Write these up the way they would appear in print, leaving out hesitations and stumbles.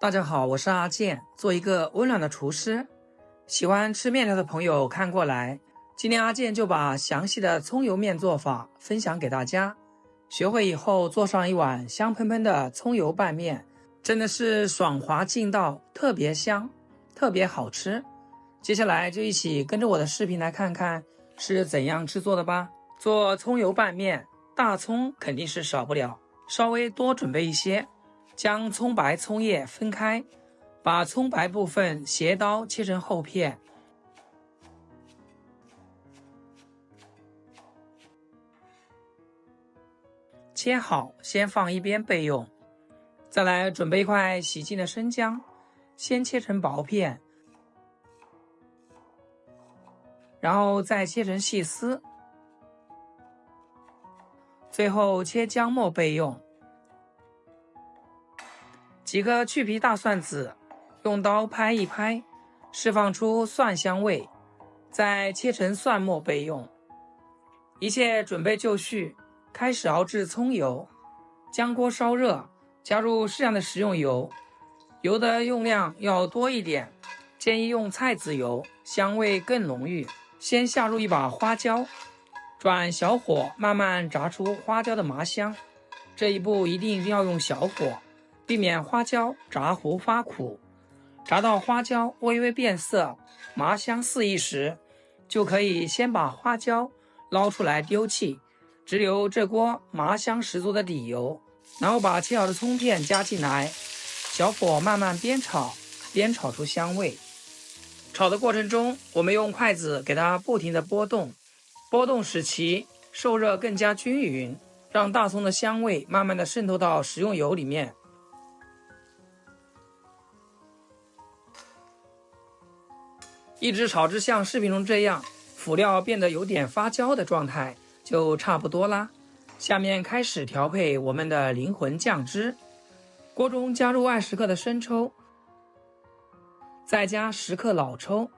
大家好，我是阿健，做一个温暖的厨师。喜欢吃面条的朋友看过来，今天阿健就把详细的葱油面做法分享给大家。学会以后做上一碗香喷喷的葱油拌面，真的是爽滑劲道，特别香，特别好吃。接下来就一起跟着我的视频来看看是怎样制作的吧。做葱油拌面，大葱肯定是少不了，稍微多准备一些。将葱白、葱叶分开，把葱白部分斜刀切成厚片，切好先放一边备用。再来准备一块洗净的生姜，先切成薄片，然后再切成细丝，最后切姜末备用。几个去皮大蒜子，用刀拍一拍，释放出蒜香味，再切成蒜末备用。一切准备就绪，开始熬制葱油。将锅烧热，加入适量的食用油，油的用量要多一点，建议用菜籽油，香味更浓郁。先下入一把花椒，转小火慢慢炸出花椒的麻香，这一步一定要用小火，避免花椒炸糊发苦。炸到花椒微微变色，麻香四溢时，就可以先把花椒捞出来丢弃，只留这锅麻香十足的底油。然后把切好的葱片加进来，小火慢慢煸炒，煸炒出香味。炒的过程中，我们用筷子给它不停的拨动，拨动使其受热更加均匀，让大葱的香味慢慢的渗透到食用油里面。一直炒至像视频中这样，辅料变得有点发焦的状态，就差不多啦。下面开始调配我们的灵魂酱汁。锅中加入20克的生抽，再加10克老抽，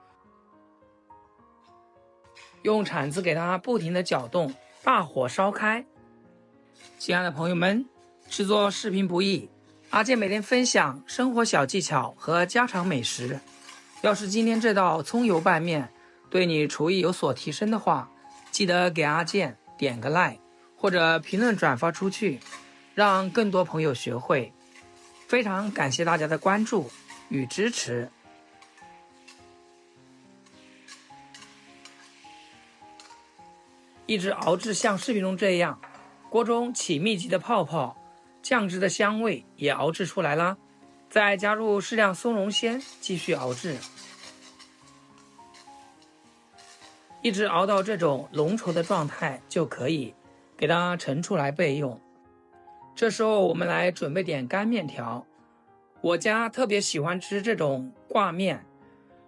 用铲子给它不停的搅动，大火烧开。亲爱的朋友们，制作视频不易，阿健每天分享生活小技巧和家常美食。要是今天这道葱油拌面对你厨艺有所提升的话，记得给阿健点个 like， 或者评论转发出去，让更多朋友学会。非常感谢大家的关注与支持。一直熬至像视频中这样，锅中起密集的泡泡，酱汁的香味也熬制出来了。再加入适量松茸鲜，继续熬制，一直熬到这种浓稠的状态就可以给它盛出来备用。这时候我们来准备点干面条。我家特别喜欢吃这种挂面，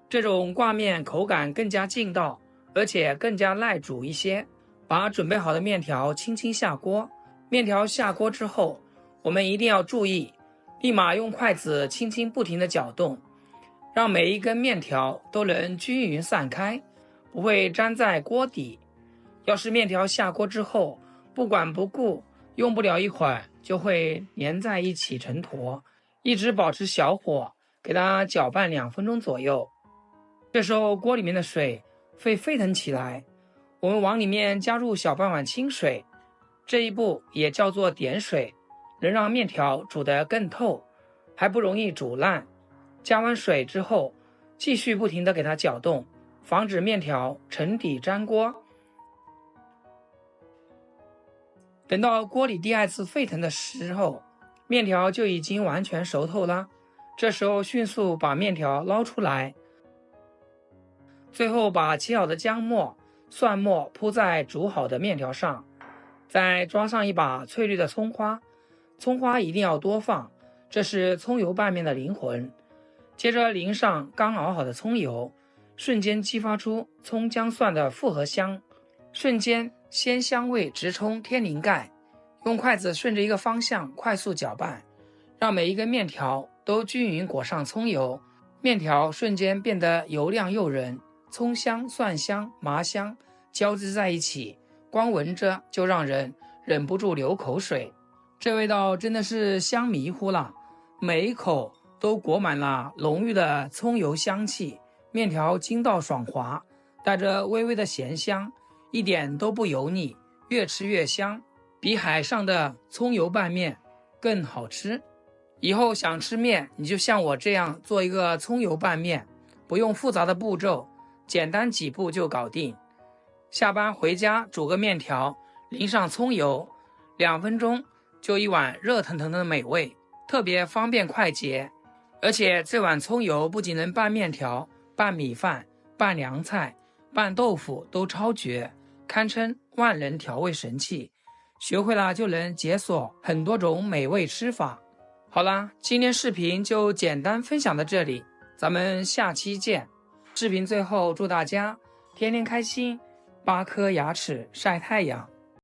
这种挂面口感更加劲道，而且更加耐煮一些。把准备好的面条轻轻下锅，面条下锅之后，我们一定要注意，立马用筷子轻轻不停地搅动，让每一根面条都能均匀散开，不会粘在锅底。要是面条下锅之后不管不顾，用不了一会儿就会粘在一起成坨，一直保持小火给它搅拌2分钟左右。这时候锅里面的水会沸腾起来，我们往里面加入小半碗清水，这一步也叫做点水，能让面条煮得更透，还不容易煮烂。加完水之后，继续不停地给它搅动，防止面条沉底粘锅。等到锅里第2次沸腾的时候，面条就已经完全熟透了。这时候迅速把面条捞出来，最后把切好的姜末、蒜末铺在煮好的面条上，再装上一把翠绿的葱花，葱花一定要多放，这是葱油拌面的灵魂。接着淋上刚熬好的葱油，瞬间激发出葱姜蒜的复合香，瞬间鲜香味直冲天灵盖。用筷子顺着一个方向快速搅拌，让每一根面条都均匀裹上葱油，面条瞬间变得油亮诱人，葱香、蒜香、麻香交织在一起，光闻着就让人忍不住流口水。这味道真的是香迷糊了，每一口都裹满了浓郁的葱油香气，面条筋道爽滑，带着微微的咸香，一点都不油腻，越吃越香，比海上的葱油拌面更好吃。以后想吃面，你就像我这样做一个葱油拌面，不用复杂的步骤，简单几步就搞定。下班回家煮个面条，淋上葱油，2分钟就一碗热腾腾的美味，特别方便快捷。而且这碗葱油不仅能拌面条、拌米饭、拌凉菜、拌豆腐都超绝，堪称万能调味神器。学会了就能解锁很多种美味吃法。好啦，今天视频就简单分享到这里，咱们下期见。视频最后祝大家天天开心，8颗牙齿晒太阳。